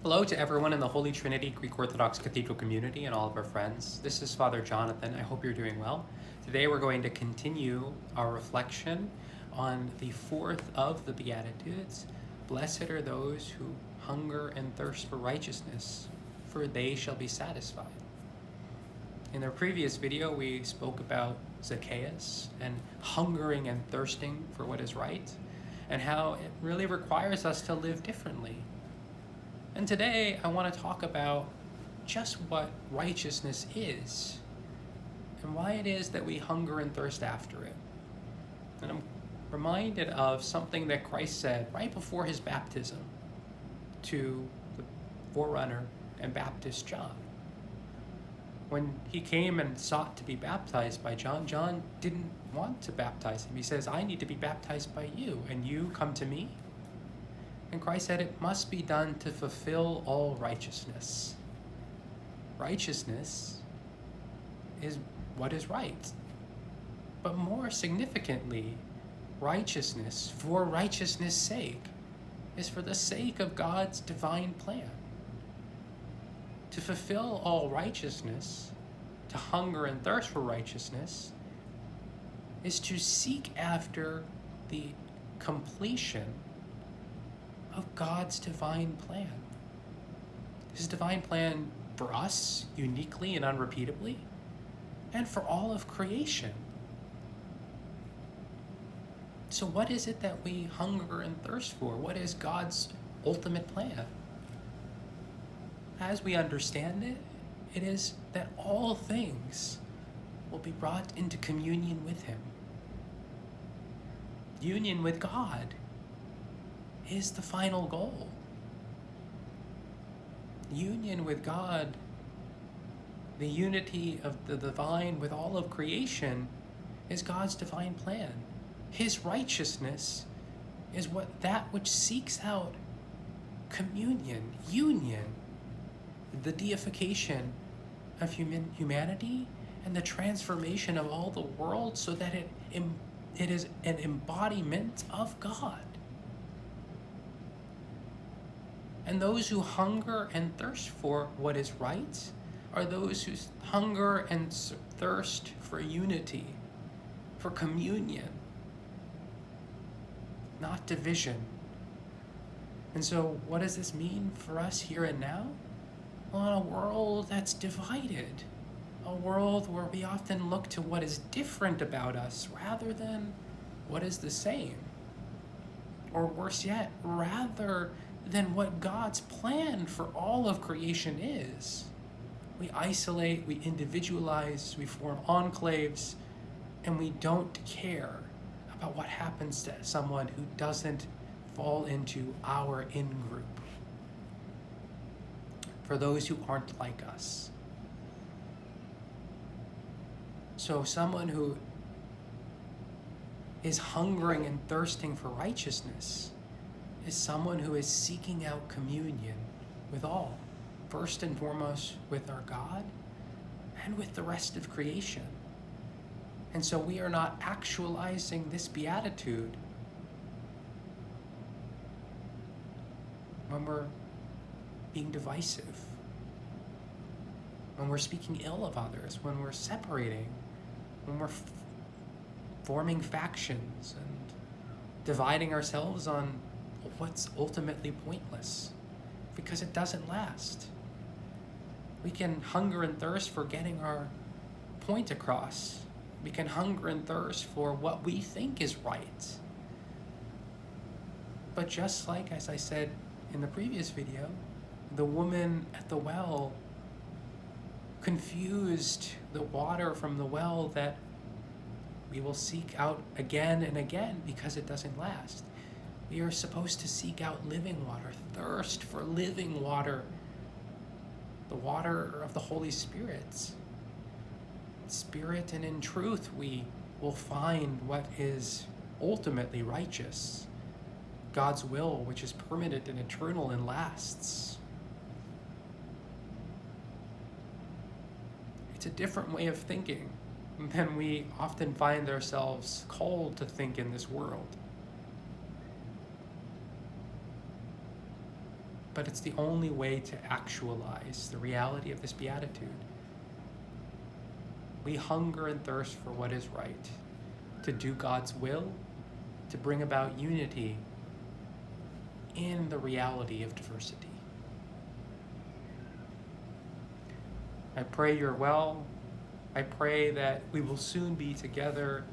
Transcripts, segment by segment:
Hello to everyone in the Holy Trinity Greek Orthodox Cathedral community and all of our friends. This is Father Jonathan. I hope you're doing well. Today we're going to continue our reflection on the fourth of the Beatitudes. Blessed are those who hunger and thirst for righteousness, for they shall be satisfied. In our previous video, we spoke about Zacchaeus and hungering and thirsting for what is right, and how it really requires us to live differently. And today I want to talk about just what righteousness is and why it is that we hunger and thirst after it. And I'm reminded of something that Christ said right before his baptism to the forerunner and Baptist John. When he came and sought to be baptized by John, John didn't want to baptize him. He says, I need to be baptized by you, and you come to me? And Christ said it must be done to fulfill all righteousness. Righteousness is what is right. But more significantly, righteousness for righteousness' sake is for the sake of God's divine plan. To fulfill all righteousness, to hunger and thirst for righteousness, is to seek after the completion of God's divine plan. His divine plan for us, uniquely and unrepeatably, and for all of creation. So what is it that we hunger and thirst for? What is God's ultimate plan? As we understand it, it is that all things will be brought into communion with Him. Union with God is the final goal. Union with God, the unity of the divine with all of creation, is God's divine plan. His righteousness is that which seeks out communion, union, the deification of humanity and the transformation of all the world so that it is an embodiment of God. And those who hunger and thirst for what is right are those who hunger and thirst for unity, for communion, not division. And so what does this mean for us here and now? Well, in a world that's divided, a world where we often look to what is different about us rather than what is the same. Or worse yet, rather than what God's plan for all of creation is. We isolate, we individualize, we form enclaves, and we don't care about what happens to someone who doesn't fall into our in-group. For those who aren't like us. So someone who is hungering and thirsting for righteousness is someone who is seeking out communion with all, first and foremost with our God and with the rest of creation. And so we are not actualizing this beatitude when we're being divisive, when we're speaking ill of others, when we're separating, when we're forming factions and dividing ourselves on what's ultimately pointless, because it doesn't last. We can hunger and thirst for getting our point across. We can hunger and thirst for what we think is right. But just like, as I said in the previous video, the woman at the well confused the water from the well that we will seek out again and again because it doesn't last. We are supposed to seek out living water, thirst for living water, the water of the Holy Spirit. Spirit and in truth we will find what is ultimately righteous, God's will, which is permanent and eternal and lasts. It's a different way of thinking than we often find ourselves called to think in this world. but it's the only way to actualize the reality of this beatitude. We hunger and thirst for what is right, to do God's will, to bring about unity in the reality of diversity. I pray you're well. I pray that we will soon be together,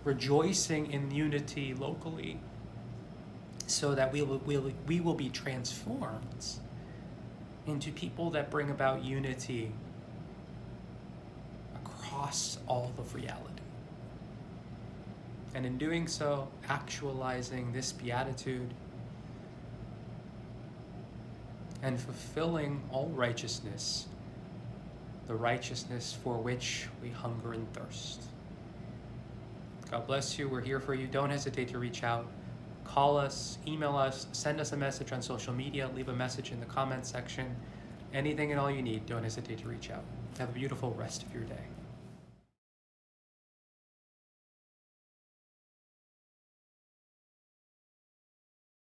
rejoicing in unity locally, so that we will be transformed into people that bring about unity across all of reality. And in doing so, actualizing this beatitude and fulfilling all righteousness, the righteousness for which we hunger and thirst. God bless you. We're here for you. Don't hesitate to reach out. Call us, email us, send us a message on social media, leave a message in the comments section. Anything and all you need, don't hesitate to reach out. Have a beautiful rest of your day.